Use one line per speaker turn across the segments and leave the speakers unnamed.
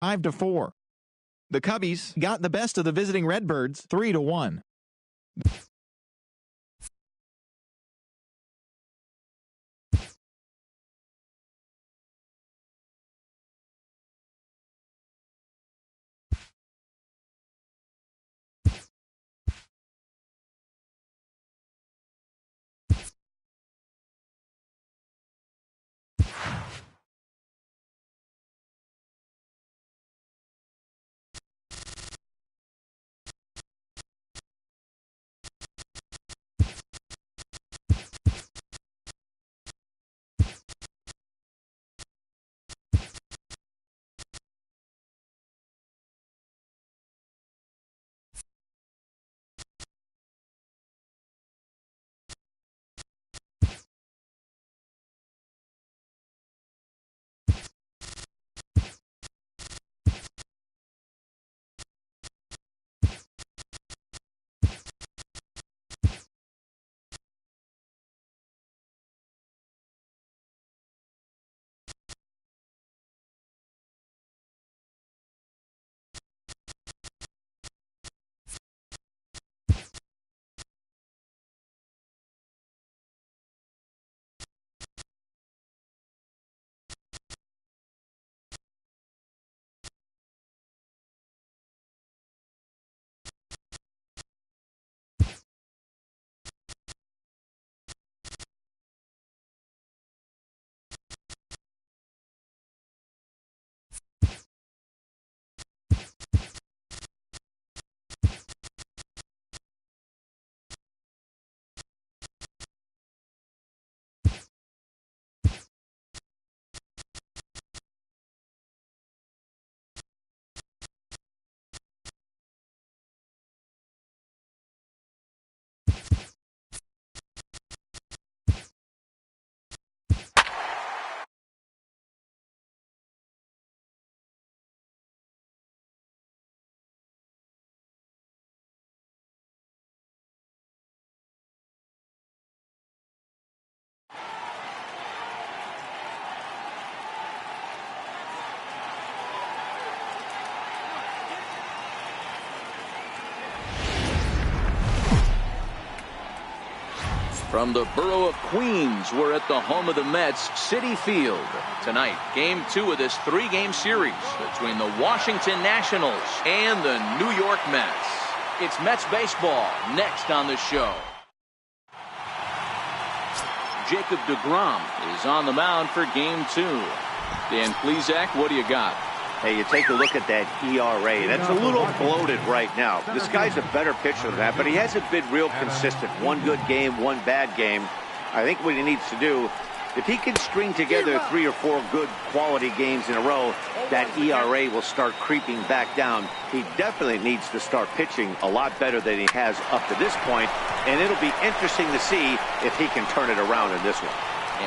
5-4. The Cubbies got the best of the visiting Redbirds 3-1.
From the borough of Queens, we're at the home of the Mets, Citi Field. Tonight, Game 2 of this 3-game series between the Washington Nationals and the New York Mets. It's Mets baseball next on the show. Jacob deGrom is on the mound for Game 2. Dan Plesac, what do you got?
Hey, you take a look at that ERA. That's a little bloated right now. This guy's a better pitcher than that, but he hasn't been real consistent. One good game, one bad game. I think what he needs to do, if he can string together 3 or 4 good quality games in a row, that ERA will start creeping back down. He definitely needs to start pitching a lot better than he has up to this point, and it'll be interesting to see if he can turn it around in this one.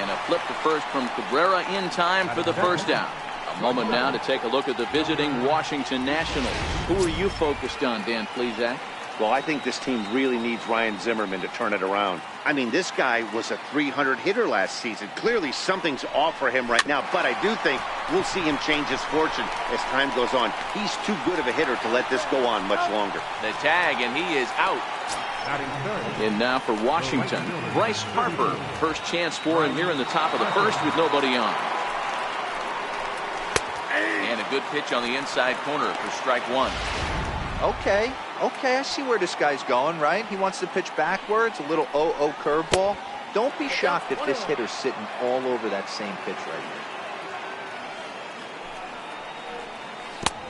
And a flip to first from Cabrera in time for the first down. A moment now to take a look at the visiting Washington Nationals. Who are you focused on, Dan Plesac?
Well, I think this team really needs Ryan Zimmerman to turn it around. I mean, this guy was a 300 hitter last season. Clearly something's off for him right now, but I do think we'll see him change his fortune as time goes on. He's too good of a hitter to let this go on much longer.
The tag, and he is out. And now for Washington, Bryce Harper. First chance for him here in the top of the first with nobody on. And a good pitch on the inside corner for strike one.
Okay, I see where this guy's going, right? He wants to pitch backwards, a little 0-0 curveball. Don't be shocked if this hitter's sitting all over that same pitch right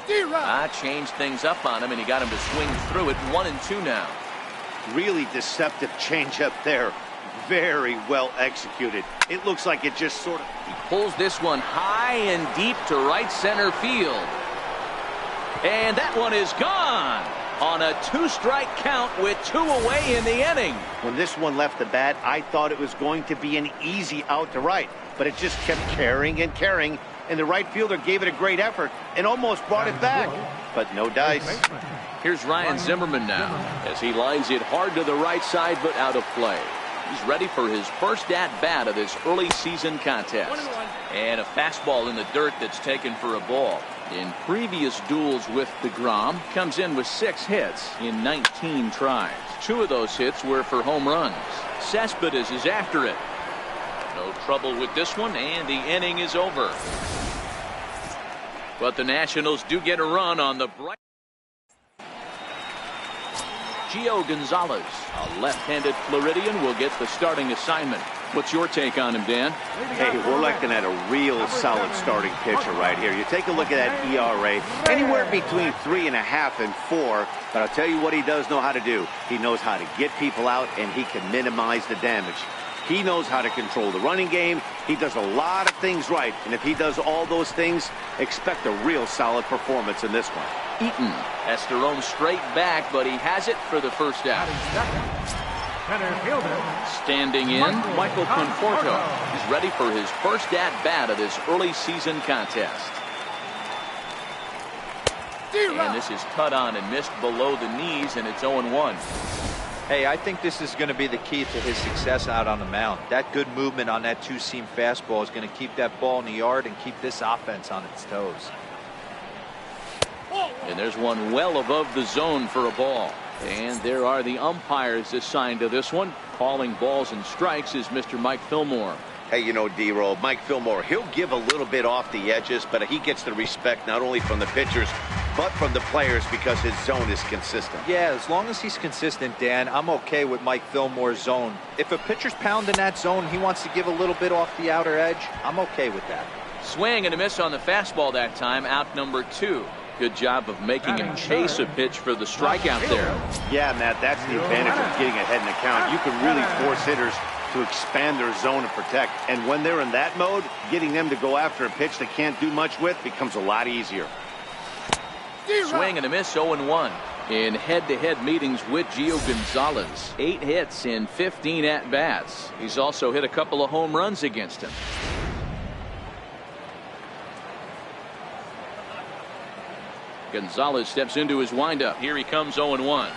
here.
Changed things up on him, and he got him to swing through it. 1-2 now.
Really deceptive changeup there. Very well executed. It looks like it just sort of...
He pulls this one high and deep to right center field. And that one is gone on a 2-strike count with 2 away in the inning.
When this one left the bat, I thought it was going to be an easy out to right, but it just kept carrying and carrying, and the right fielder gave it a great effort and almost brought it back, but no dice.
Here's Ryan Zimmerman now as he lines it hard to the right side but out of play. He's ready for his first at-bat of this early season contest. And a fastball in the dirt that's taken for a ball. In previous duels with DeGrom, comes in with 6 hits in 19 tries. 2 of those hits were for home runs. Cespedes is after it. No trouble with this one, and the inning is over. But the Nationals do get a run on the bright. Gio Gonzalez, a left-handed Floridian, will get the starting assignment. What's your take on him, Dan?
Hey, we're looking at a real solid starting pitcher right here. You take a look at that ERA, anywhere between 3.5 and 4. But I'll tell you what he does know how to do. He knows how to get people out, and he can minimize the damage. He knows how to control the running game. He does a lot of things right. And if he does all those things, expect a real solid performance in this one.
Eaton has to roam straight back, but he has it for the first out. Standing in, Michael Conforto is ready for his first at-bat of this early season contest. And this is cut on and missed below the knees, and it's 0-1.
Hey, I think this is going to be the key to his success out on the mound. That good movement on that two-seam fastball is going to keep that ball in the yard and keep this offense on its toes.
And there's one well above the zone for a ball. And there are the umpires assigned to this one. Calling balls and strikes is Mr. Mike Fillmore.
Hey, you know, D-Roll, Mike Fillmore, he'll give a little bit off the edges, but he gets the respect not only from the pitchers, but from the players because his zone is consistent.
Yeah, as long as he's consistent, Dan, I'm okay with Mike Fillmore's zone. If a pitcher's pounding that zone, he wants to give a little bit off the outer edge, I'm okay with that.
Swing and a miss on the fastball that time, out number 2. Good job of making him chase a pitch for the strikeout there.
Yeah, Matt, that's the advantage of getting ahead in the count. You can really force hitters to expand their zone and protect. And when they're in that mode, getting them to go after a pitch they can't do much with becomes a lot easier.
Swing and a miss, 0-1. In head-to-head meetings with Gio Gonzalez, 8 hits in 15 at-bats. He's also hit a couple of home runs against him. Gonzalez steps into his windup. Here he comes, 0-1.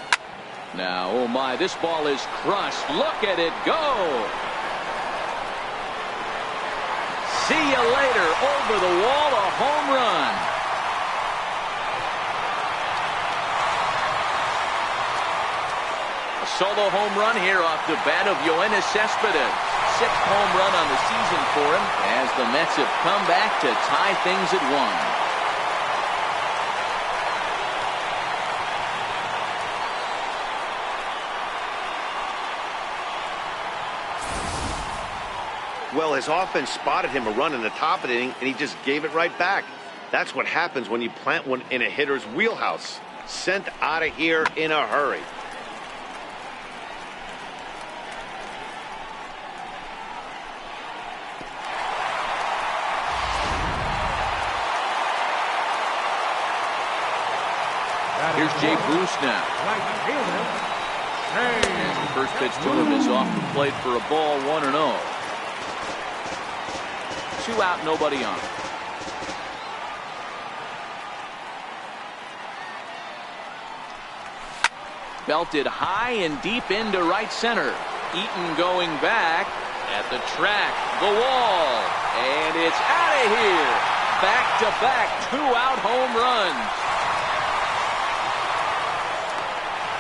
Now, oh my, this ball is crushed. Look at it go. See you later. Over the wall, a home run. A solo home run here off the bat of Yoenis Cespedes. 6th home run on the season for him as the Mets have come back to tie things at 1.
Well, his offense spotted him a run in the top of the inning, and he just gave it right back. That's what happens when you plant one in a hitter's wheelhouse. Sent out of here in a hurry.
Here's Jay Bruce now. And the first pitch to him is off the plate for a ball, 1-0. 2 out, nobody on. Belted high and deep into right center. Eaton going back at the track, the wall, and it's out of here. Back-to-back 2-out home runs.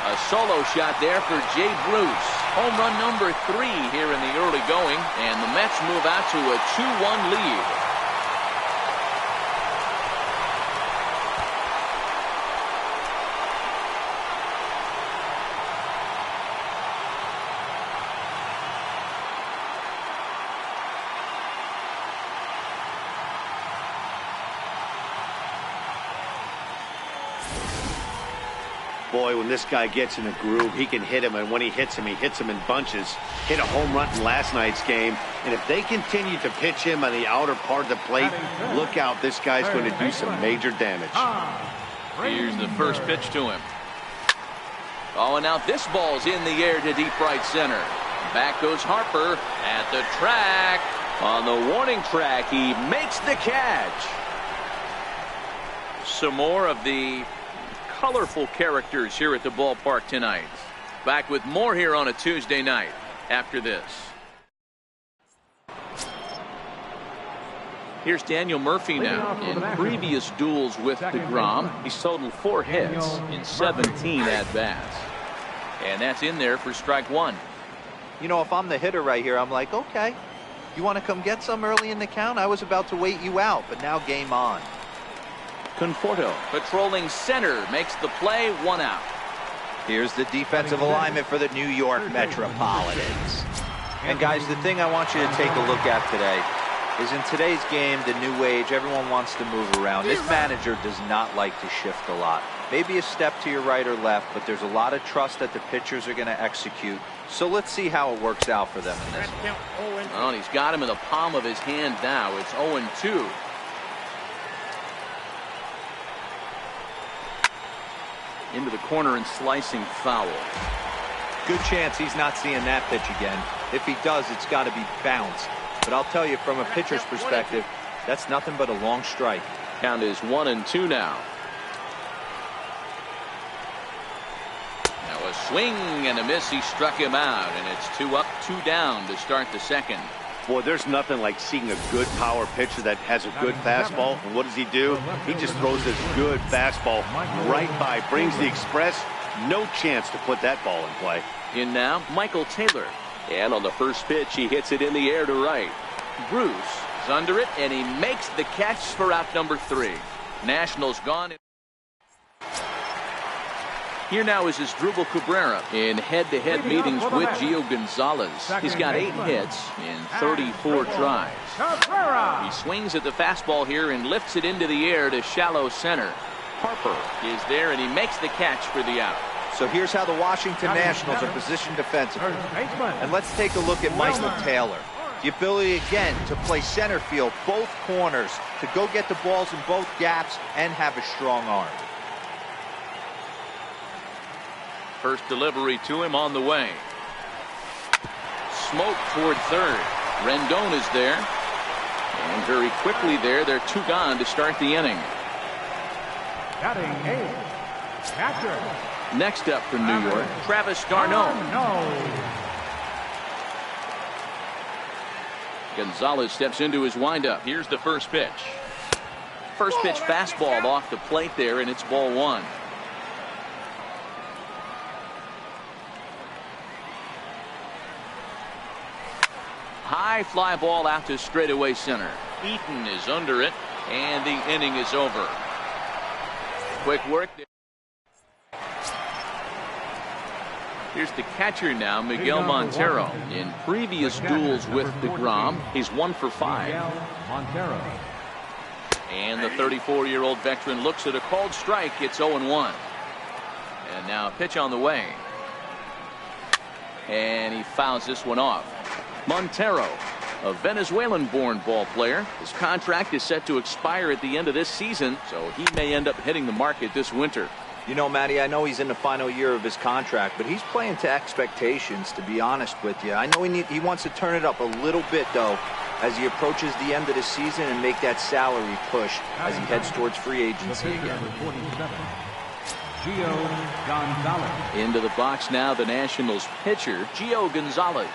A solo shot there for Jay Bruce. Home run number 3 here in the early going, and the Mets move out to a 2-1 lead.
Boy, when this guy gets in a groove, he can hit him, and when he hits him in bunches. Hit a home run in last night's game, and if they continue to pitch him on the outer part of the plate, look out, this guy's going to do some major damage.
Here's the first pitch to him. Oh, and now this ball's in the air to deep right center. Back goes Harper at the track. On the warning track, he makes the catch. Some more of the colorful characters here at the ballpark tonight. Back with more here on a Tuesday night after this. Here's Daniel Murphy now. In previous duels with DeGrom, he's totaled 4 hits in 17 at-bats. And that's in there for strike one.
You know, if I'm the hitter right here, I'm like, okay, you want to come get some early in the count? I was about to wait you out, but now game on.
Conforto patrolling center makes the play, 1 out.
Here's the defensive alignment for the New York Metropolitans. And guys, the thing I want you to take a look at today is in today's game, the new age, everyone wants to move around. This manager does not like to shift a lot. Maybe a step to your right or left, but there's a lot of trust that the pitchers are going to execute. So let's see how it works out for them in this one.
Well, he's got him in the palm of his hand now. It's 0-2. Into the corner and slicing foul.
Good chance he's not seeing that pitch again. If he does, it's got to be bounced. But I'll tell you, from a pitcher's perspective, that's nothing but a long strike.
Count is 1-2 now. Now a swing and a miss. He struck him out, and it's 2 up, 2 down to start the second.
Boy, there's nothing like seeing a good power pitcher that has a good fastball. And what does he do? He just throws this good fastball right by, brings the express. No chance to put that ball in play.
In now, Michael Taylor. And on the first pitch, he hits it in the air to right. Bruce is under it, and he makes the catch for out number 3. Nationals gone. Here now is Asdrubal Cabrera in head-to-head meetings with Gio Gonzalez. He's got 8 hits in 34 tries. He swings at the fastball here and lifts it into the air to shallow center. Harper is there, and he makes the catch for the out.
So here's how the Washington Nationals are positioned defensively. And let's take a look at Michael Taylor. The ability again to play center field, both corners, to go get the balls in both gaps and have a strong arm.
First delivery to him on the way. Smoke toward third. Rendon is there. And very quickly there, they're 2 gone to start the inning. Next up for New York, Travis Garneau. Gonzalez steps into his windup. Here's the first pitch. First pitch fastball off the plate there, and it's ball 1. High fly ball out to straightaway center. Eaton is under it, and the inning is over. Quick work. Here's the catcher now, Miguel Montero. In previous duels with DeGrom, he's 1 for 5. And the 34-year-old veteran looks at a called strike. It's 0-1. And now a pitch on the way. And he fouls this one off. Montero, a Venezuelan-born ball player. His contract is set to expire at the end of this season, so he may end up hitting the market this winter.
You know, Matty, I know he's in the final year of his contract, but he's playing to expectations, to be honest with you. I know he wants to turn it up a little bit, though, as he approaches the end of the season and make that salary push as he heads towards free agency again.
Gio Gonzalez.
Into the box now, the Nationals pitcher, Gio Gonzalez.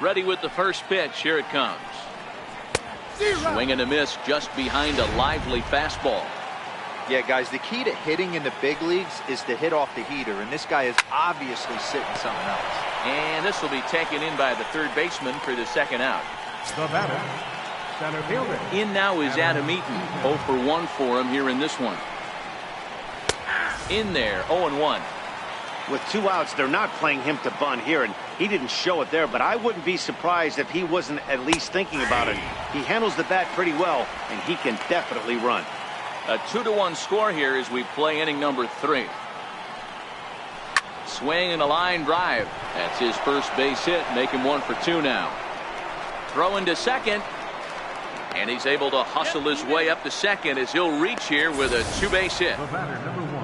Ready with the first pitch. Here it comes. Swing and a miss just behind a lively fastball.
Yeah, guys, the key to hitting in the big leagues is to hit off the heater, and this guy is obviously sitting something else.
And this will be taken in by the third baseman for the second out.
The batter, center fielder.
In now is Adam Eaton. 0 for 1 for him here in this one. In there, 0-1.
With 2 outs, they're not playing him to bunt here, and he didn't show it there, but I wouldn't be surprised if he wasn't at least thinking about it. He handles the bat pretty well, and he can definitely run.
A 2-1 score here as we play inning number 3. Swing and a line drive. That's his first base hit, make him 1 for 2 now. Throw into second, and he's able to hustle his way up to second as he'll reach here with a 2-base hit.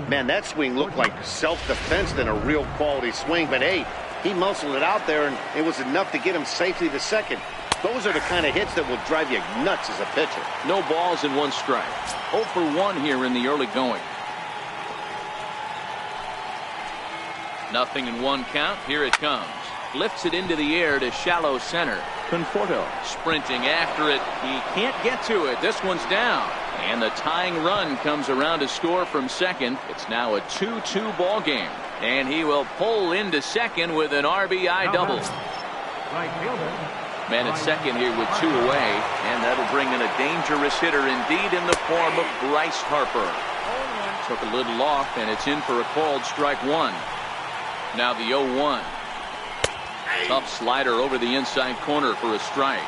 Man, that swing looked like self-defense than a real quality swing, but hey, he muscled it out there, and it was enough to get him safely to second. Those are the kind of hits that will drive you nuts as a pitcher.
No balls and 1 strike. 0 for 1 here in the early going. Nothing in 1 count. Here it comes. Lifts it into the air to shallow center. Conforto sprinting after it. He can't get to it. This one's down. And the tying run comes around to score from second. It's now a 2-2 ball game. And he will pull into second with an RBI double.
Right fielder.
Man at second here with 2 away. And that'll bring in a dangerous hitter indeed in the form of Bryce Harper. Took a little off, and it's in for a called strike one. Now the 0-1. Tough slider over the inside corner for a strike.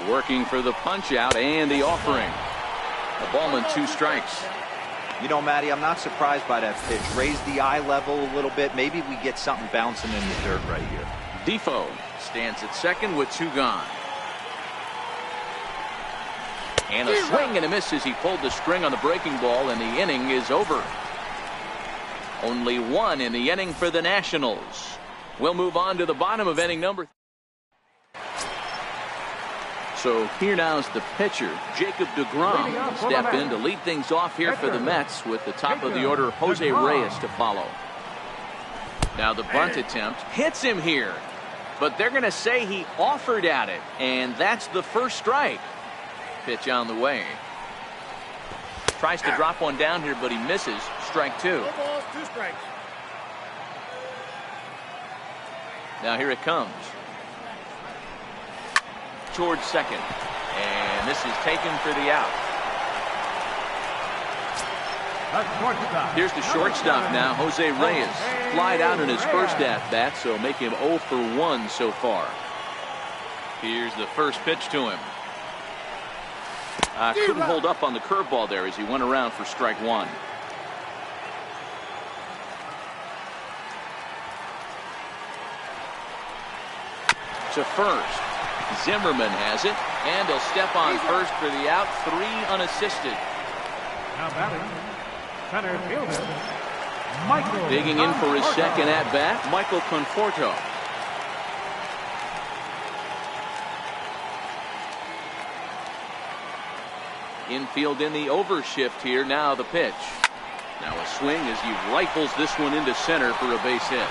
Working for the punch out and the offering. A ball and 2 strikes.
You know, Matty, I'm not surprised by that pitch. Raise the eye level a little bit. Maybe we get something bouncing in the dirt right here.
Defoe stands at second with 2 gone. And a swing and a miss as he pulled the string on the breaking ball, and the inning is over. Only 1 in the inning for the Nationals. We'll move on to the bottom of inning number. So here now is the pitcher, Jacob deGrom, step in to lead things off here for the Mets with the top of the order, Jose Reyes, to follow. Now the bunt attempt hits him here, but they're going to say he offered at it, and that's the first strike. Pitch on the way. Tries to drop one down here, but he misses. Strike 2.
2 balls, 2 strikes.
Now here it comes. Towards second. And this is taken for the out. Here's the shortstop now, Jose Reyes. Flied out in his first at-bat, so make him 0 for 1 so far. Here's the first pitch to him. Couldn't hold up on the curveball there as he went around for strike 1. To first. Zimmerman has it, and he'll step on first for the out. 3 unassisted.
Now batting, center fielder, Michael.
Digging in for his second at bat, Michael Conforto. Infield in the overshift here. Now the pitch. Now a swing as he rifles this one into center for a base hit.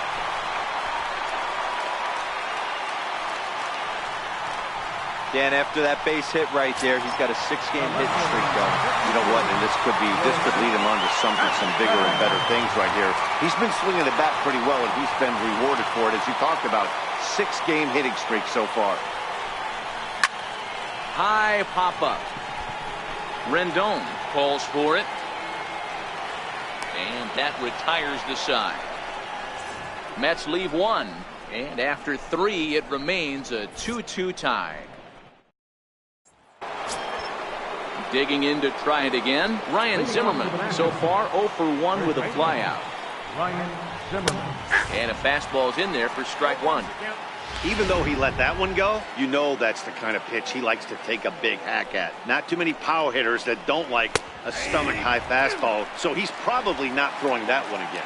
Dan, after that base hit right there, he's got a 6-game hitting streak going.
You know what? And this could lead him on to some bigger and better things right here. He's been swinging the bat pretty well, and he's been rewarded for it, as you talked about. 6-game hitting streak so far.
High pop up. Rendon calls for it. And that retires the side. Mets leave 1. And after 3, it remains a 2-2 tie. Digging in to try it again, Ryan Zimmerman. So far 0 for 1 with a flyout.
Ryan Zimmerman.
And a fastball's in there for strike 1.
Even though he let that one go, you know that's the kind of pitch he likes to take a big hack at. Not too many power hitters that don't like a stomach-high fastball, so he's probably not throwing that one again.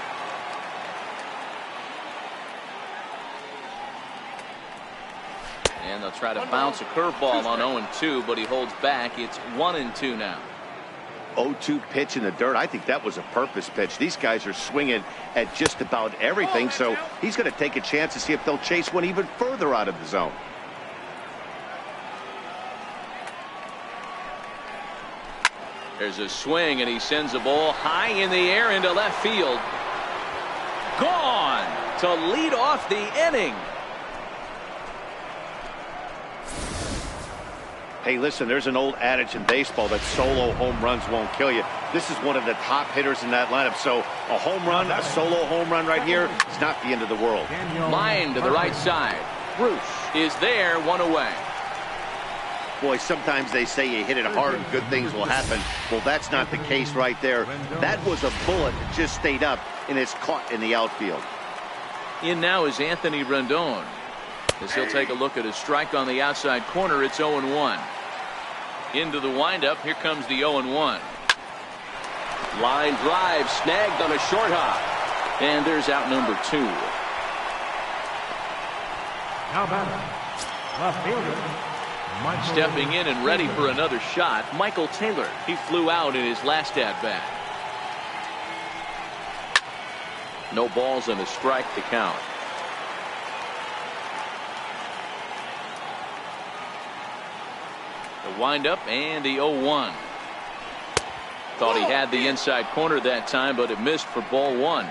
And they'll try to bounce a curveball on 0-2, but he holds back. It's 1-2 now.
0-2 pitch in the dirt. I think that was a purpose pitch. These guys are swinging at just about everything, so he's going to take a chance to see if they'll chase one even further out of the zone.
There's a swing, and he sends a ball high in the air into left field. Gone to lead off the inning.
Hey, listen, there's an old adage in baseball that solo home runs won't kill you. This is one of the top hitters in that lineup. So a home run, a solo home run right here is not the end of the world.
Line to the right side. Bruce is there, 1 away.
Boy, sometimes they say you hit it hard and good things will happen. Well, that's not the case right there. That was a bullet that just stayed up and it's caught in the outfield.
In now is Anthony Rendon. As he'll take a look at a strike on the outside corner. It's 0-1. Into the windup. Here comes the 0-1. Line drive snagged on a short hop. And there's out number 2.
Now batting, left fielder,
Stepping in and ready for another shot, Michael Taylor. He flew out in his last at-bat. No balls and a strike to count. The windup and the 0-1. Thought he had the inside corner that time, but it missed for ball 1.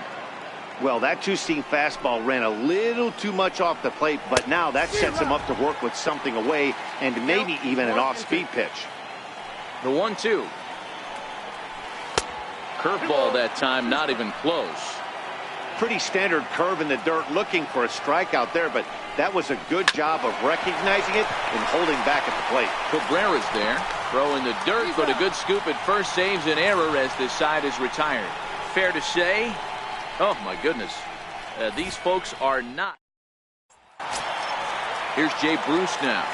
Well, that two-seam fastball ran a little too much off the plate, but now that sets him up to work with something away and maybe even an off-speed pitch.
The 1-2. Curveball that time, not even close.
Pretty standard curve in the dirt, looking for a strikeout there, but that was a good job of recognizing it and holding back at the plate.
Cabrera's there, throwing the dirt, but a good scoop at first saves an error as this side is retired. Fair to say, oh my goodness, these folks are not. Here's Jay Bruce now.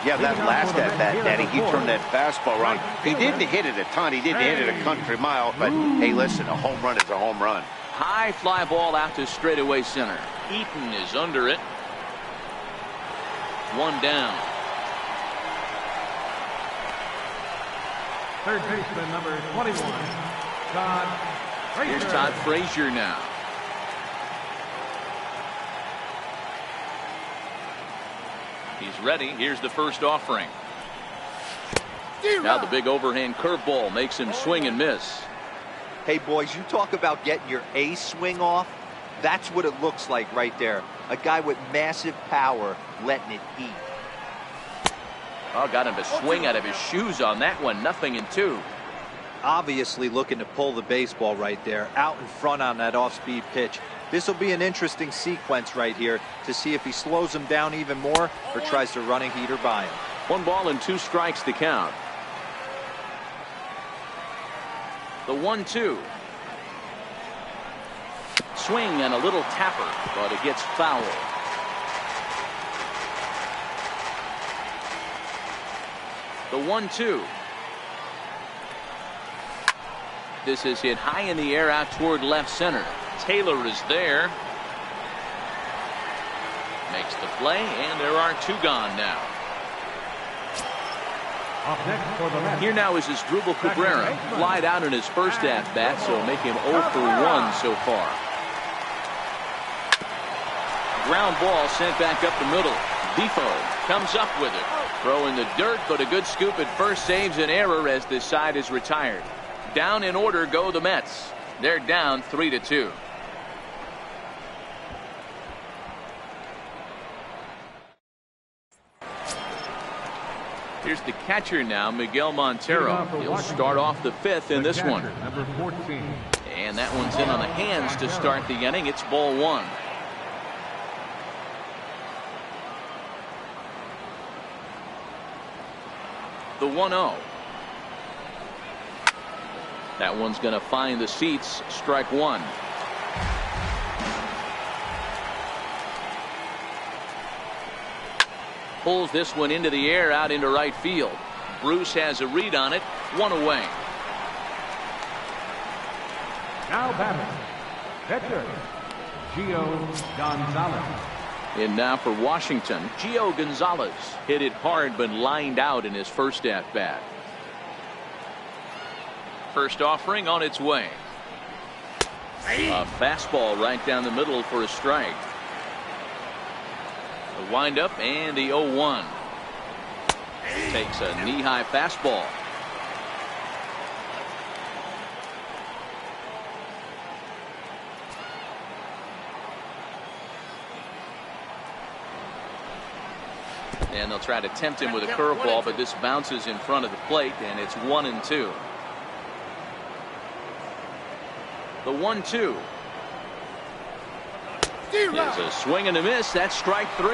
Yeah, that last at bat, Daddy, he turned that fastball around. He didn't hit it a ton. He didn't hit it a country mile. But, hey, listen, a home run is a home run.
High fly ball out to straightaway center. Eaton is under it. One down.
Third baseman, number 21, Todd Frazier.
Here's Todd Frazier now. He's ready. Here's the first offering. Now the big overhand curveball makes him swing and miss.
Hey, boys, you talk about getting your A swing off. That's what it looks like right there. A guy with massive power letting it eat.
Oh, got him to swing out of his shoes on that one. 0-2.
Obviously looking to pull the baseball right there. Out in front on that off-speed pitch. This will be an interesting sequence right here to see if he slows him down even more or tries to run a heater by him.
1 ball and 2 strikes to count. The 1-2. Swing and a little tapper, but it gets foul. The 1-2. This is hit high in the air out toward left center. Taylor is there. Makes the play, and there are 2 gone now.
Up next for the Mets.
Here now is his Drupal Cabrera. Flied out in his first at-bat, so make him 0 for 1 so far. Ground ball sent back up the middle. Defoe comes up with it. Throwing the dirt, but a good scoop at first saves an error as this side is retired. Down in order go the Mets. They're down 3-2. Here's the catcher now, Miguel Montero. He'll start off the 5th in this one.
Number 14.
And that one's in on the hands to start the inning. It's ball 1. The 1-0. That one's going to find the seats. Strike 1. Pulls this one into the air out into right field. Bruce has a read on it. 1 away.
Now batting, pitcher, Gio Gonzalez.
And now for Washington, Gio Gonzalez. Hit it hard but lined out in his first at-bat. First offering on its way. A fastball right down the middle for a strike. The windup and the 0-1. Takes a knee-high fastball. And they'll try to tempt him with a curveball, but this bounces in front of the plate, and it's 1-2. The 1-2. It's a swing and a miss. That's strike 3.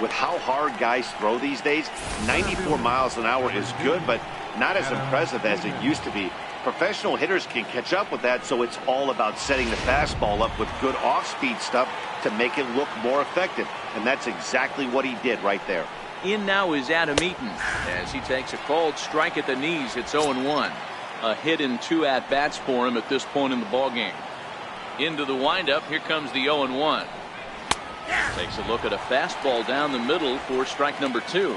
With how hard guys throw these days, 94 miles an hour is good, but not as impressive as it used to be. Professional hitters can catch up with that, so it's all about setting the fastball up with good off-speed stuff to make it look more effective. And that's exactly what he did right there.
In now is Adam Eaton as he takes a called strike at the knees. It's 0-1. A hit in 2 at-bats for him at this point in the ballgame. Into the windup. Here comes the 0-1. Takes a look at a fastball down the middle for strike number 2.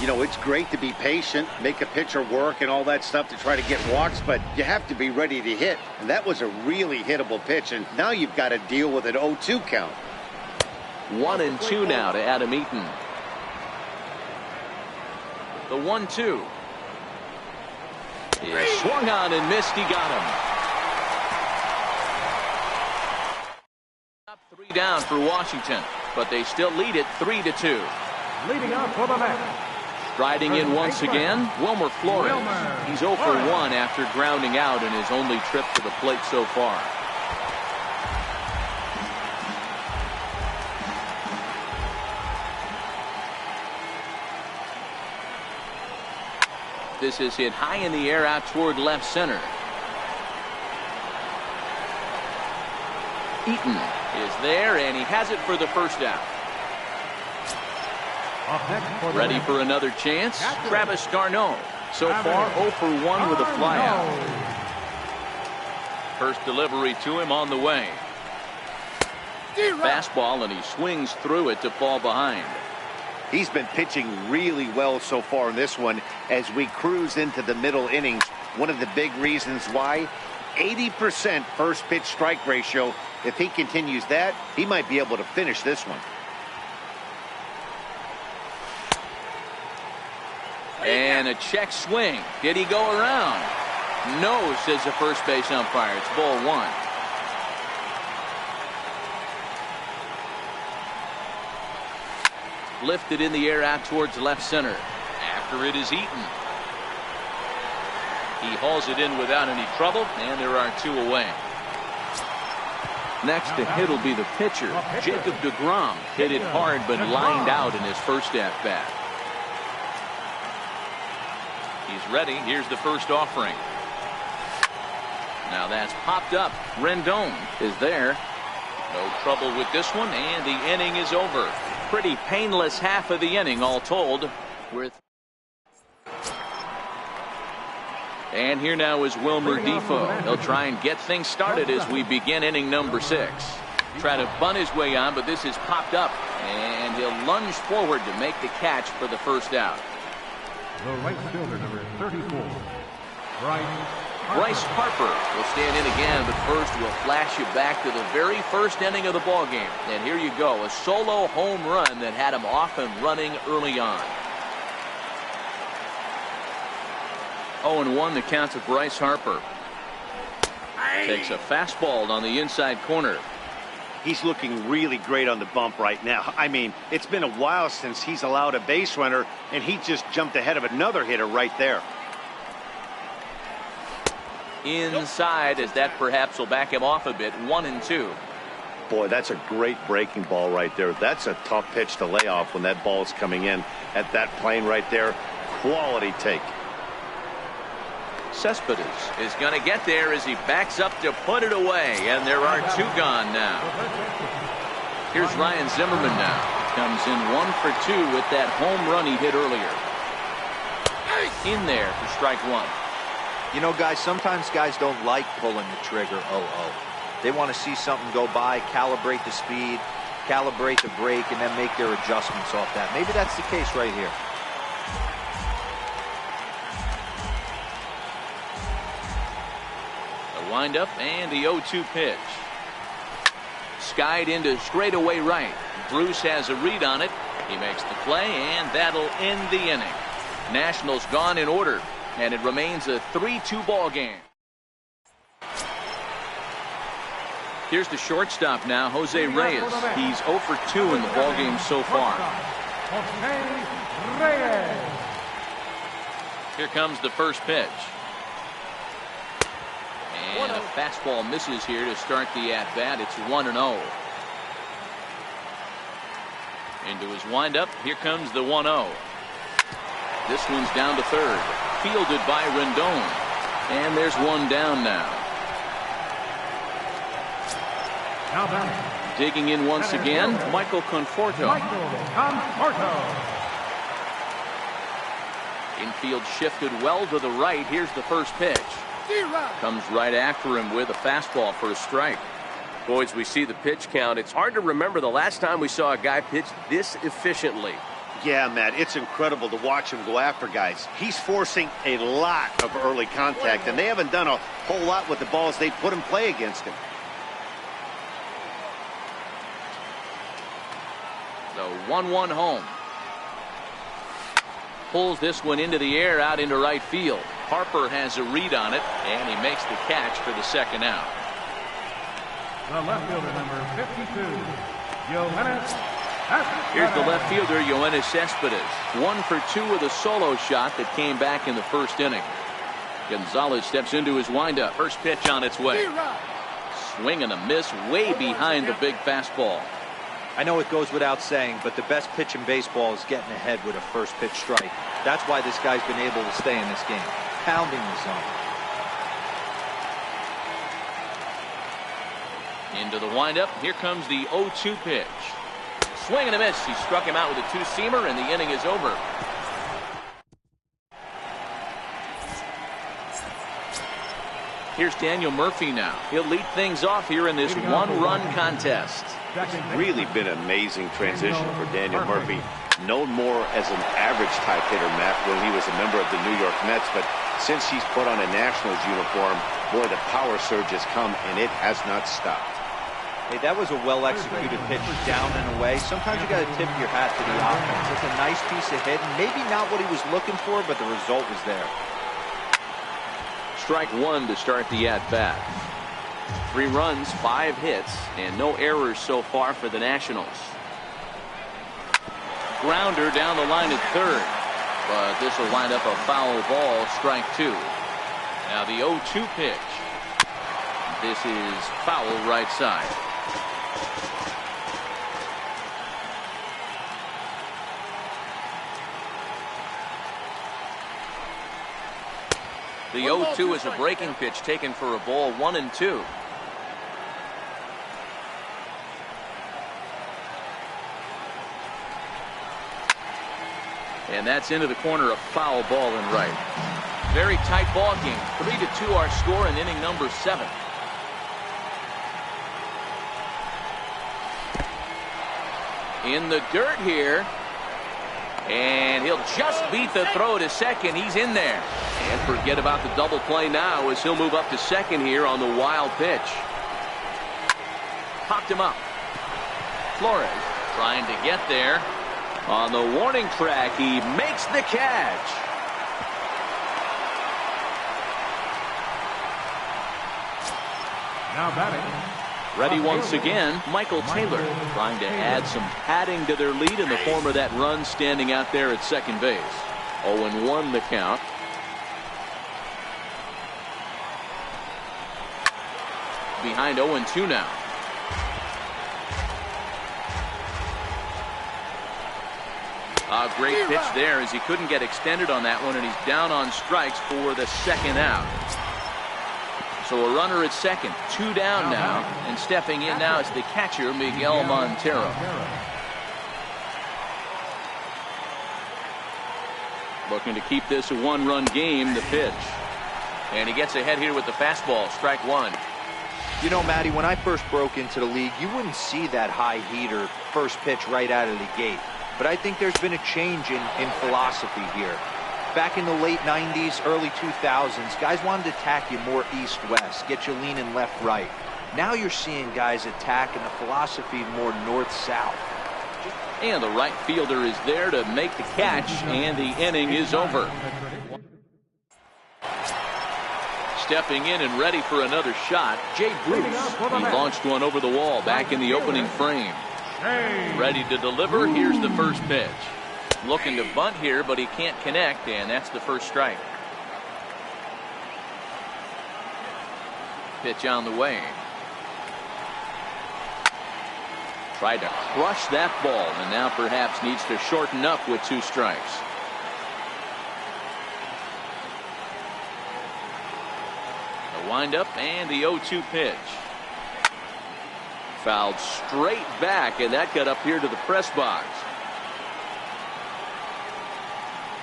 You know, it's great to be patient, make a pitcher work and all that stuff to try to get walks, but you have to be ready to hit. And that was a really hittable pitch, and now you've got to deal with an 0-2 count.
1-2 now to Adam Eaton. The 1-2 is swung on and missed. He got him. Up 3 down for Washington, but they still lead it 3-2.
Leading up for the Mets.
Striding in once again, Wilmer Flores. He's 0 for 1 after grounding out in his only trip to the plate so far. This is hit high in the air out toward left center. Eaton is there, and he has it for the first out. Ready for another chance? Travis d'Arnaud. So far 0 for 1 with a flyout. First delivery to him on the way. Fastball, and he swings through it to fall behind.
He's been pitching really well so far in this one as we cruise into the middle innings. One of the big reasons why, 80% first pitch strike ratio. If he continues that, he might be able to finish this one.
And a check swing. Did he go around? No, says the first base umpire. It's ball 1. Lifted in the air out towards left center. After it is Eaton. He hauls it in without any trouble, and there are 2 away. Next to hit will be the pitcher. Jacob deGrom hit it hard but lined out in his first at bat. He's ready. Here's the first offering. Now that's popped up. Rendon is there. No trouble with this one, and the inning is over. Pretty painless half of the inning all told. And here now is Wilmer Defoe. He'll try and get things started as we begin inning number 6. Try to bunt his way on, but this is popped up, and he'll lunge forward to make the catch for the first out.
The right fielder, number 34,
Bryce Harper will stand in again, but first we'll flash you back to the very first inning of the ball game. And here you go, a solo home run that had him off and running early on. 0-1 the count to Bryce Harper. Takes a fastball on the inside corner.
He's looking really great on the bump right now. I mean, it's been a while since he's allowed a base runner, and he just jumped ahead of another hitter right there.
Inside, as that perhaps will back him off a bit. 1-2.
Boy, that's a great breaking ball right there. That's a tough pitch to lay off when that ball's coming in at that plane right there. Quality take.
Cespedes is going to get there as he backs up to put it away, and there are 2 gone now. Here's Ryan Zimmerman now. Comes in 1 for 2 with that home run he hit earlier. In there for strike 1.
You know, guys, sometimes guys don't like pulling the trigger 0-0. They want to see something go by, calibrate the speed, calibrate the break, and then make their adjustments off that. Maybe that's the case right here.
The windup and the 0-2 pitch. Skied into straightaway right. Bruce has a read on it. He makes the play, and that'll end the inning. Nationals gone in order, and it remains a 3-2 ball game. Here's the shortstop now, Jose Reyes. He's 0 for 2 in the ball game so far. Here comes the first pitch. And a fastball misses here to start the at-bat. It's 1-0. Into his windup. Here comes the 1-0. This one's down to third. Fielded by Rendon. And there's 1 down now. Digging in once again, Michael Conforto. Infield shifted well to the right. Here's the first pitch. Comes right after him with a fastball for a strike.
Boys, we see the pitch count. It's hard to remember the last time we saw a guy pitch this efficiently.
Yeah, Matt, it's incredible to watch him go after guys. He's forcing a lot of early contact, and they haven't done a whole lot with the balls they put in play against him.
1-1 home. Pulls this one into the air out into right field. Harper has a read on it, and he makes the catch for the second out.
The left fielder, number 52, Yoenis Cespedes.
Here's the left fielder, Yoenis Cespedes. 1 for 2 with a solo shot that came back in the first inning. Gonzalez steps into his windup. First pitch on its way. Swing and a miss way behind the big fastball.
I know it goes without saying, but the best pitch in baseball is getting ahead with a first pitch strike. That's why this guy's been able to stay in this game, pounding the zone.
Into the windup. Here comes the 0-2 pitch. Swing and a miss. He struck him out with a two-seamer, and the inning is over. Here's Daniel Murphy now. He'll lead things off here in this one-run contest.
Really been an amazing transition for Daniel Murphy. Known more as an average type hitter, Matt, when he was a member of the New York Mets. But since he's put on a Nationals uniform, boy, the power surge has come, and it has not stopped.
Hey, that was a well-executed pitch down and away. Sometimes you got to tip your hat to the offense. It's a nice piece of hitting. Maybe not what he was looking for, but the result was there.
Strike one to start the at-bat. 3 runs, 5 hits, and no errors so far for the Nationals. Grounder down the line at third, but this will wind up a foul ball, strike 2. Now the 0-2 pitch. This is foul right side. The 0-2 is a breaking pitch taken for a ball, 1-2. And that's into the corner, a foul ball and right. Very tight ball game. 3-2 our score in inning number 7. In the dirt here. And he'll just beat the throw to second. He's in there. And forget about the double play now as he'll move up to second here on the wild pitch. Popped him up. Flores trying to get there. On the warning track, he makes the catch.
Now batting.
Ready once again, Michael Taylor trying to add some padding to their lead in the form of that run standing out there at second base. 0-1 the count. Behind 0-2 now. A great pitch there as he couldn't get extended on that one, and he's down on strikes for the second out. So a runner at second, 2 down now, and stepping in now is the catcher, Miguel Montero. Looking to keep this a 1-run game, the pitch. And he gets ahead here with the fastball, strike 1.
You know, Matty, when I first broke into the league, you wouldn't see that high heater first pitch right out of the gate. But I think there's been a change in philosophy here. Back in the late 90s, early 2000s, guys wanted to attack you more east-west, get you leaning left-right. Now you're seeing guys attacking the philosophy more north-south.
And the right fielder is there to make the catch, and the inning is over. Stepping in and ready for another shot, Jay Bruce. He launched one over the wall back in the opening frame. Ready to deliver. Here's the first pitch. Looking to bunt here, but he can't connect, and that's the first strike. Pitch on the way. Tried to crush that ball, and now perhaps needs to shorten up with 2 strikes. The windup and the 0-2 pitch. Fouled straight back, and that got up here to the press box.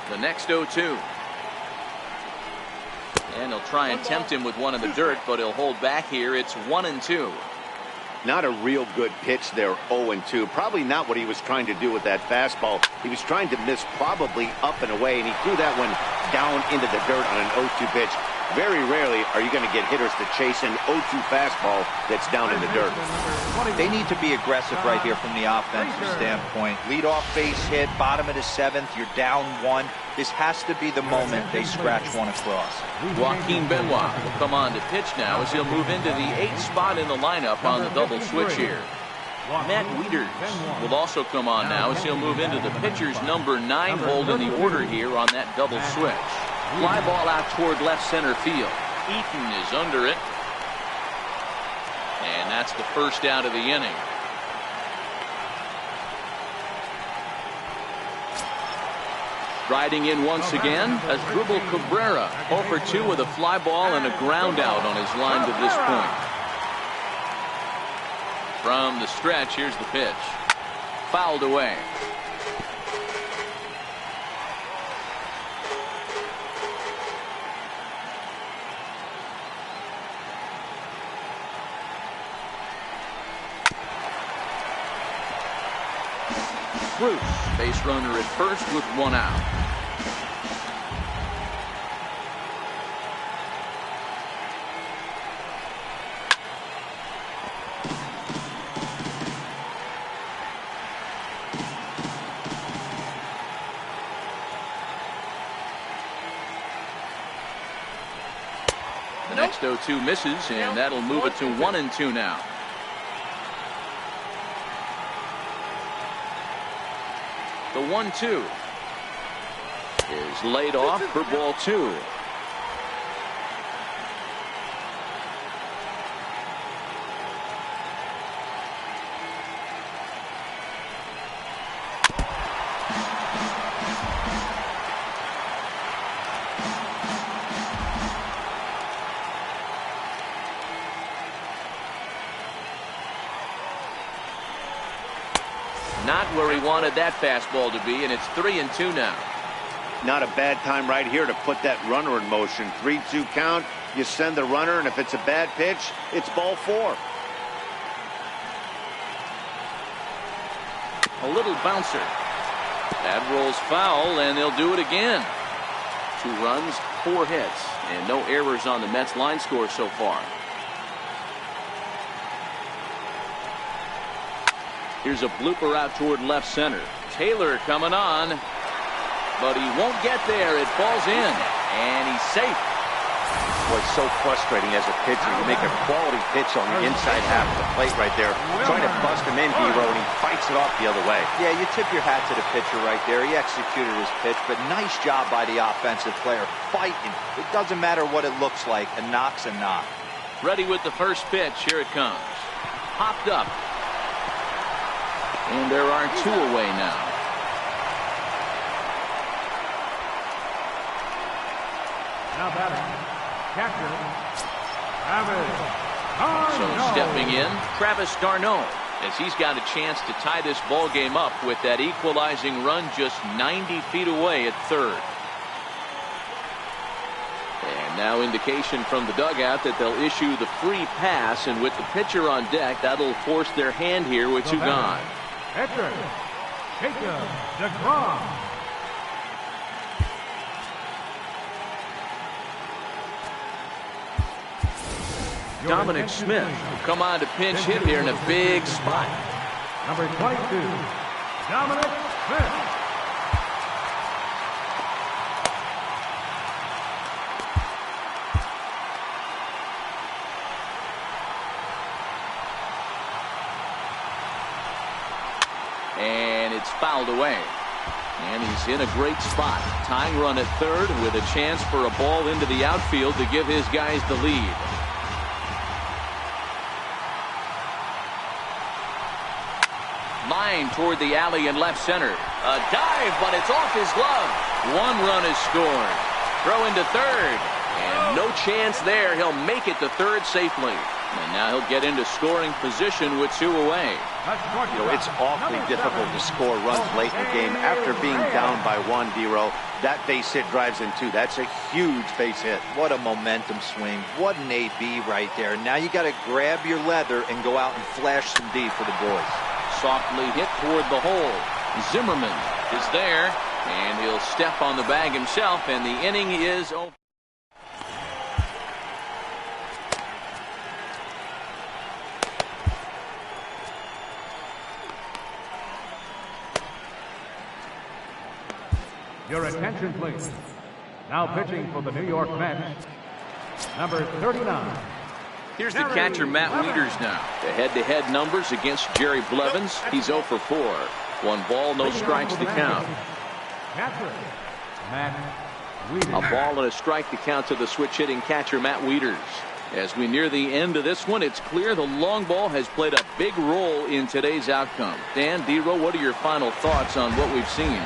The next 0-2. And he'll try and tempt him with one in the dirt, but he'll hold back here. It's 1-2.
Not a real good pitch there, 0-2. Probably not what he was trying to do with that fastball. He was trying to miss probably up and away, and he threw that one down into the dirt on an 0-2 pitch. Very rarely are you going to get hitters to chase an 0-2 fastball that's down in the dirt.
They need to be aggressive right here from the offensive standpoint. Lead-off base hit, bottom of the 7th, you're down 1. This has to be the moment they scratch one across.
Joaquin Benoit will come on to pitch now as he'll move into the 8th spot in the lineup on the double switch here. Matt Wieters will also come on now as he'll move into the pitcher's number 9 hold in the order here on that double switch. Fly ball out toward left center field. Eaton is under it. And that's the first out of the inning. Riding in once again, Asdrubal Cabrera, 0 for 2 with a fly ball and a ground out on his line to this point. From the stretch, here's the pitch. Fouled away. Bruce, base runner at first with 1 out. The next 0-2 misses, and that'll move it to 1-2 now. The 1-2 is laid off for ball 2. Not where he wanted that fastball to be, and it's 3-2 now.
Not a bad time right here to put that runner in motion. 3-2 count. You send the runner, and if it's a bad pitch, it's ball 4.
A little bouncer. That rolls foul, and they'll do it again. 2 runs, 4 hits, and no errors on the Mets line score so far. Here's a blooper out toward left center. Taylor coming on, but he won't get there. It falls in, and he's safe.
Boy, it's so frustrating as a pitcher. You make a quality pitch on the inside half of the plate right there, trying to bust him in, B-Row, and he fights it off the other way.
Yeah, you tip your hat to the pitcher right there. He executed his pitch, but nice job by the offensive player. Fighting. It doesn't matter what it looks like. A knock's a knock.
Ready with the first pitch. Here it comes. Popped up. And there are 2 away now.
Now batting, catcher, Travis
So
d'Arnaud.
stepping in, Travis d'Arnaud, as he's got a chance to tie this ball game up with that equalizing run just 90 feet away at third. And now indication from the dugout that they'll issue the free pass, and with the pitcher on deck, that'll force their hand here with 2 gone.
Catcher, Jacob DeGrom.
Dominic Smith will come on to pinch hit here in a big spot.
Number 22, Dominic Smith.
And it's fouled away. And he's in a great spot. Tying run at third with a chance for a ball into the outfield to give his guys the lead. Line toward the alley in left center. A dive, but it's off his glove. 1 run is scored. Throw into third. And no chance there. He'll make it to third safely. And now he'll get into scoring position with 2 away.
You know, it's awfully difficult to score runs late in the game after being down by 1, D-Row. That base hit drives in 2. That's a huge base hit.
What a momentum swing. What an AB right there. Now you got to grab your leather and go out and flash some D for the boys.
Softly hit toward the hole. Zimmerman is there, and he'll step on the bag himself, and the inning is over.
Your attention, please. Now pitching for the New York Mets, number 39.
Here's the catcher, Matt Wieters now. The head-to-head numbers against Jerry Blevins. He's 0 for 4. 1 ball, no strikes to count.
Catcher, Matt
A
Wieters.
ball and a strike to count to the switch-hitting catcher, Matt Wieters. As we near the end of this one, it's clear the long ball has played a big role in today's outcome. Dan, D-Row, what are your final thoughts on what we've seen?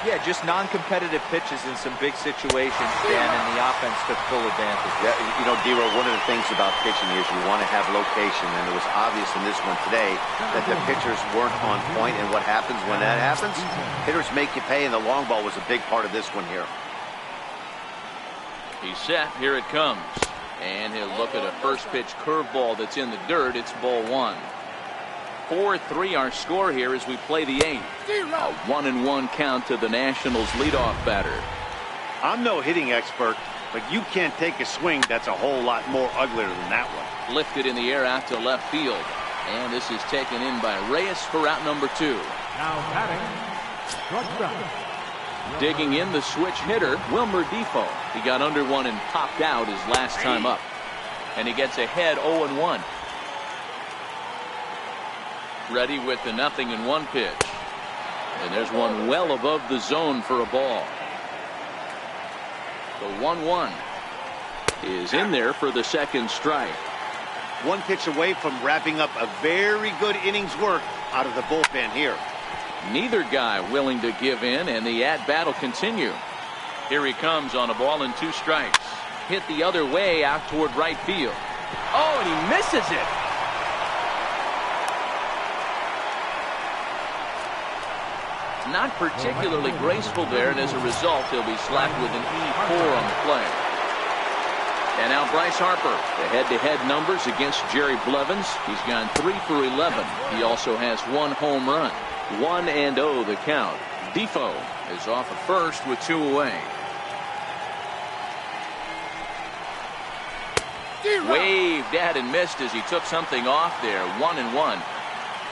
Yeah, just non-competitive pitches in some big situations, Dan, and the offense took full advantage.
Yeah, you know, D-Row, one of the things about pitching is you want to have location, and it was obvious in this one today that the pitchers weren't on point, and what happens when that happens? Hitters make you pay, and the long ball was a big part of this one here.
He's set. Here it comes. And he'll look at a first pitch curveball that's in the dirt. It's ball 1. 4-3 our score here as we play the 8th. A 1-1 count to the Nationals leadoff batter.
I'm no hitting expert, but you can't take a swing that's a whole lot more uglier than that one.
Lifted in the air out to left field. And this is taken in by Reyes for out number 2.
Now batting, shortstop.
Digging in the switch hitter, Wilmer Defoe. He got under one and popped out his last time up. And he gets ahead 0-1. Ready with the 0-1 pitch. And there's one well above the zone for a ball. The 1-1 is in there for the second strike.
One pitch away from wrapping up a very good innings work out of the bullpen here.
Neither guy willing to give in, and the at-bat will continue. Here he comes on a ball and 2 strikes. Hit the other way out toward right field. Oh, and he misses it. Not particularly graceful there, and as a result, he'll be slapped with an E4 on the play. And now Bryce Harper. The head-to-head numbers against Jerry Blevins. He's gone 3 for 11. He also has 1 home run. 1-0 the count. Defoe is off at first with 2 away. Waved at and missed as he took something off there. 1-1.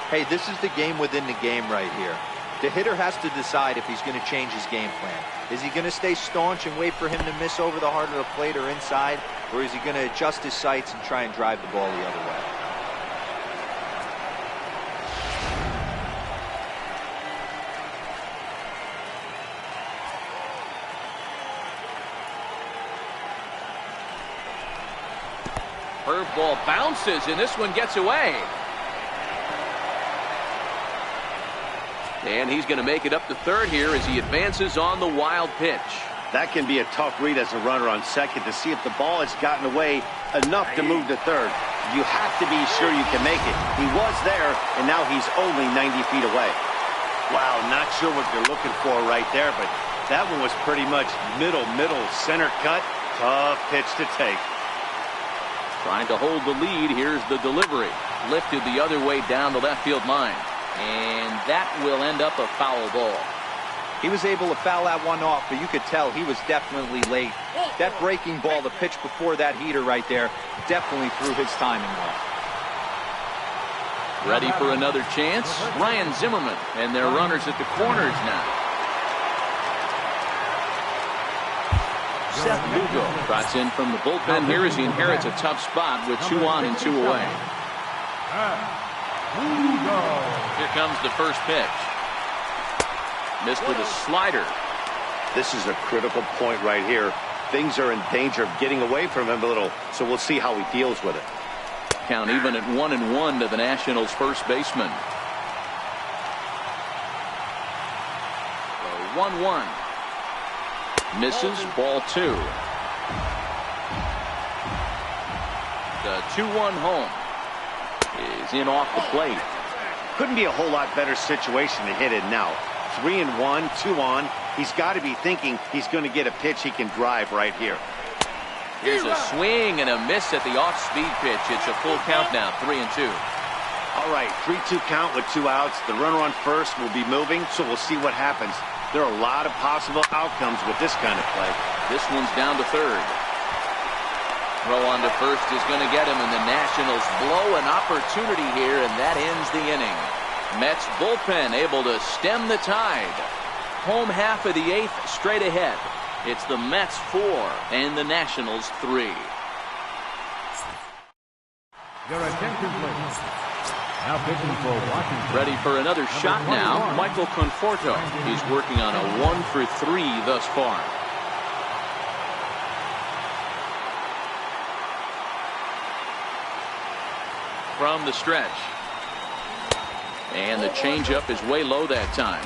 Hey, this is the game within the game right here. The hitter has to decide if he's going to change his game plan. Is he going to stay staunch and wait for him to miss over the heart of the plate or inside? Or is he going to adjust his sights and try and drive the ball the other way?
Curveball bounces, and this one gets away. And he's going to make it up to third here as he advances on the wild pitch.
That can be a tough read as a runner on second to see if the ball has gotten away enough to move to third. You have to be sure you can make it. He was there, and now he's only 90 feet away. Wow, not sure what they're looking for right there, but that one was pretty much middle, center cut. Tough pitch to take.
Trying to hold the lead. Here's the delivery. Lifted the other way down the left field line. And that will end up a foul ball.
He was able to foul that one off, but you could tell he was definitely late. That breaking ball, the pitch before that heater right there, definitely threw his timing off.
Ready for another chance? Ryan Zimmerman, and their runners at the corners now. Seth Lugo trots in from the bullpen here as he inherits a tough spot with 2 on and 2 away. Here comes the first pitch. Missed with a slider.
This is a critical point right here. Things are in danger of getting away from him a little, so we'll see how he deals with it.
Count even at 1-1 to the Nationals' first baseman. 1-1. Misses, ball 2. The 2-1 home is in off the plate.
Couldn't be a whole lot better situation to hit it now. 3-1, 2 on. He's got to be thinking he's going to get a pitch he can drive right here.
Here's a swing and a miss at the off-speed pitch. It's a full count now, 3-2.
All right, 3-2 count with 2 outs. The runner on first will be moving, so we'll see what happens. There are a lot of possible outcomes with this kind of play.
This one's down to third. Throw on to first is going to get him, and the Nationals blow an opportunity here, and that ends the inning. Mets bullpen able to stem the tide. Home half of the 8th straight ahead. It's the Mets 4 and the Nationals 3.
Your attention, please. Now pitching for Washington.
Ready for another shot now. Michael Conforto. He's working on a 1 for 3 thus far. From the stretch. And the changeup is way low that time.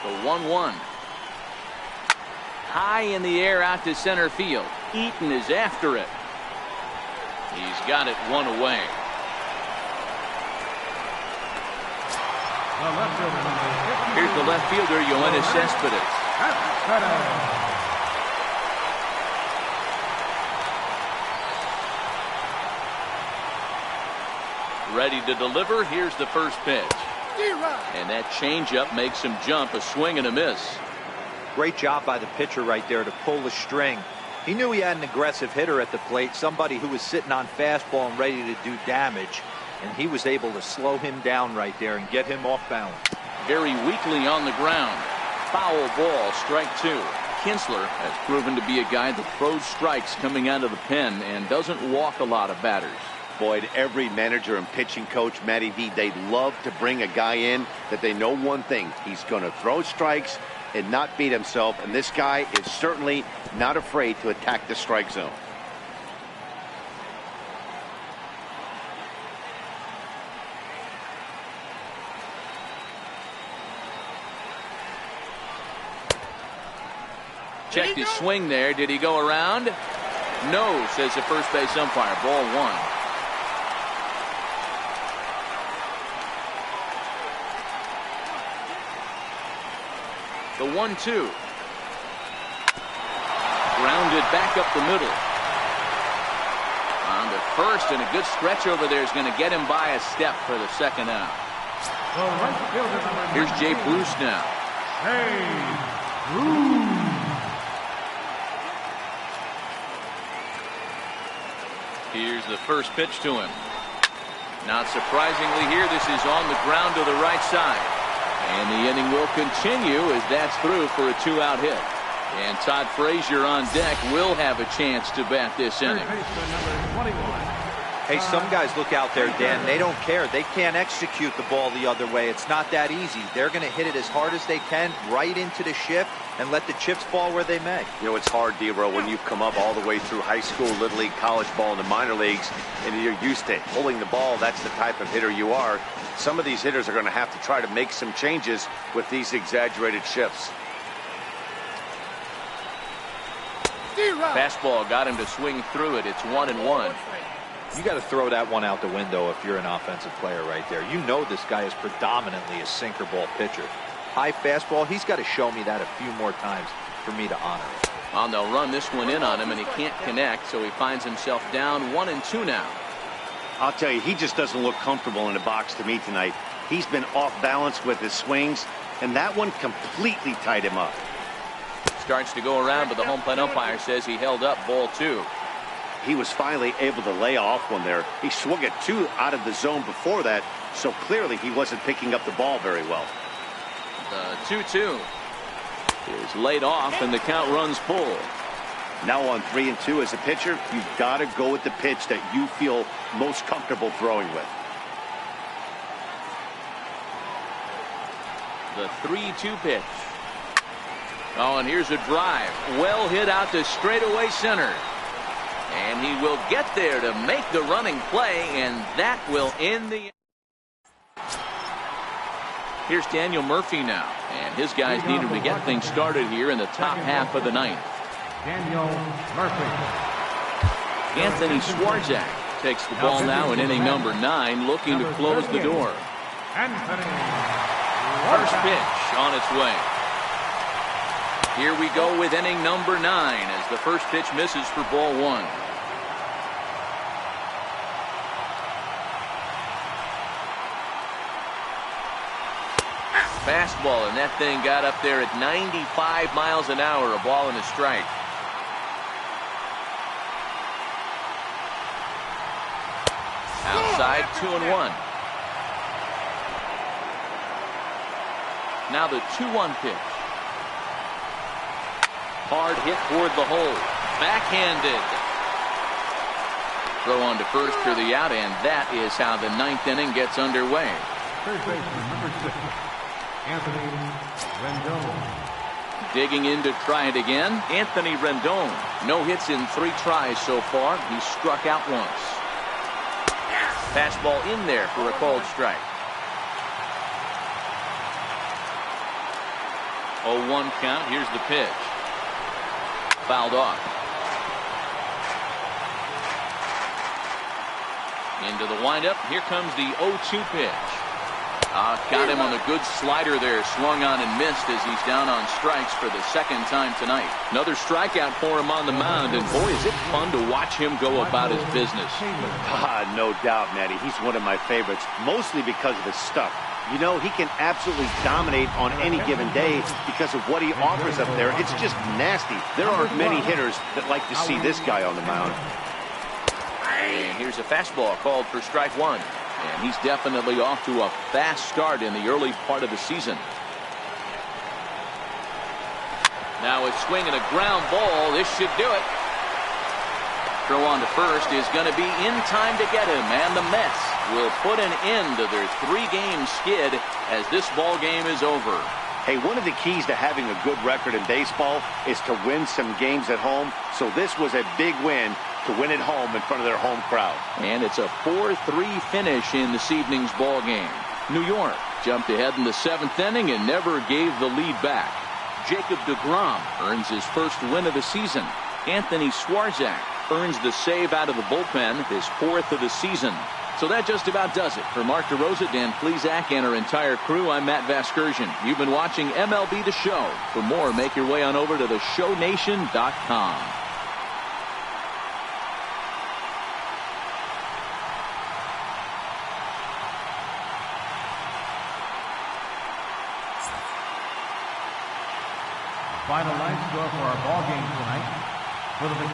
The 1-1. High in the air out to center field. Eaton is after it. He's got it one away. Here's the left fielder, Yoenis Cespedes. Ready to deliver. Here's the first pitch. And that changeup makes him jump. A swing and a miss.
Great job by the pitcher right there to pull the string. He knew he had an aggressive hitter at the plate, somebody who was sitting on fastball and ready to do damage, and he was able to slow him down right there and get him off balance.
Very weakly on the ground. Foul ball, strike 2. Kinsler has proven to be a guy that throws strikes coming out of the pen and doesn't walk a lot of batters.
Boyd, every manager and pitching coach, Matty V, they love to bring a guy in that they know one thing. He's going to throw strikes and not beat himself, and this guy is certainly not afraid to attack the strike zone.
Checked his swing there. Did he go around? No, says the first base umpire. Ball 1. The 1-2. Grounded back up the middle. On to first, and a good stretch over there is going to get him by a step for the second out. Here's Jay Bruce now. Here's the first pitch to him. Not surprisingly here, this is on the ground to the right side. And the inning will continue as that's through for a 2-out hit. And Todd Frazier on deck will have a chance to bat this inning.
Hey, some guys look out there, Dan. They don't care. They can't execute the ball the other way. It's not that easy. They're going to hit it as hard as they can right into the shift and let the chips fall where they may.
You know, it's hard, D-Row, when you've come up all the way through high school, little league, college ball, and the minor leagues, and you're used to pulling the ball. That's the type of hitter you are. Some of these hitters are going to have to try to make some changes with these exaggerated shifts.
Fastball got him to swing through it. It's 1-1.
You got to throw that one out the window if you're an offensive player right there. You know this guy is predominantly a sinker ball pitcher. High fastball, he's got to show me that a few more times for me to honor it.
Well, they'll run this one in on him, and he can't connect, so he finds himself down 1-2 now.
I'll tell you, he just doesn't look comfortable in the box to me tonight. He's been off balance with his swings, and that one completely tied him up.
Starts to go around, but the home plate umpire says he held up ball 2.
He was finally able to lay off one there. He swung at 2 out of the zone before that, so clearly he wasn't picking up the ball very well.
The 2-2 is laid off, and the count runs full.
Now on 3-2 as a pitcher, you've got to go with the pitch that you feel most comfortable throwing with.
The 3-2 pitch. Oh, and here's a drive. Well hit out to straightaway center. And he will get there to make the running play, and that will end the... Here's Daniel Murphy now, and his guys need him to get things started here in the top half of the ninth.
Daniel Murphy.
Anthony Swarzak takes the ball now in inning number 9, looking to close the door.
Anthony.
First pitch on its way. Here we go with inning number 9 as the first pitch misses for ball 1. fastball, and that thing got up there at 95 miles an hour, a ball and a strike. Outside, 2-1. Now the 2-1 pitch. Hard hit toward the hole. Backhanded. Throw on to first for the out, and that is how the 9th inning gets underway.
Third baseman, number 6, Anthony Rendon.
Digging in to try it again, Anthony Rendon. No hits in 3 tries so far. He struck out once. Fastball in there for a called strike. 0-1 count. Here's the pitch. Fouled off. Into the windup. Here comes the 0-2 pitch. Got him on a good slider there. Swung on and missed as he's down on strikes for the 2nd time tonight. Another strikeout for him on the mound, and boy, is it fun to watch him go about his business.
No doubt, Matty. He's one of my favorites, mostly because of his stuff. You know, he can absolutely dominate on any given day because of what he offers up there. It's just nasty. There aren't many hitters that like to see this guy on the mound.
And here's a fastball called for strike 1. And he's definitely off to a fast start in the early part of the season. Now it's swinging a ground ball. This should do it. Throw on to first is going to be in time to get him, and the Mets will put an end to their 3-game skid as this ball game is over.
Hey, one of the keys to having a good record in baseball is to win some games at home. So this was a big win to win at home in front of their home crowd.
And it's a 4-3 finish in this evening's ball game. New York jumped ahead in the 7th inning and never gave the lead back. Jacob deGrom earns his first win of the season. Anthony Swarzak earns the save out of the bullpen, his 4th of the season. So that just about does it. For Mark DeRosa, Dan Plesac, and our entire crew, I'm Matt Vasgersian. You've been watching MLB The Show. For more, make your way on over to theshownation.com.
Final line score for our ball game tonight. For the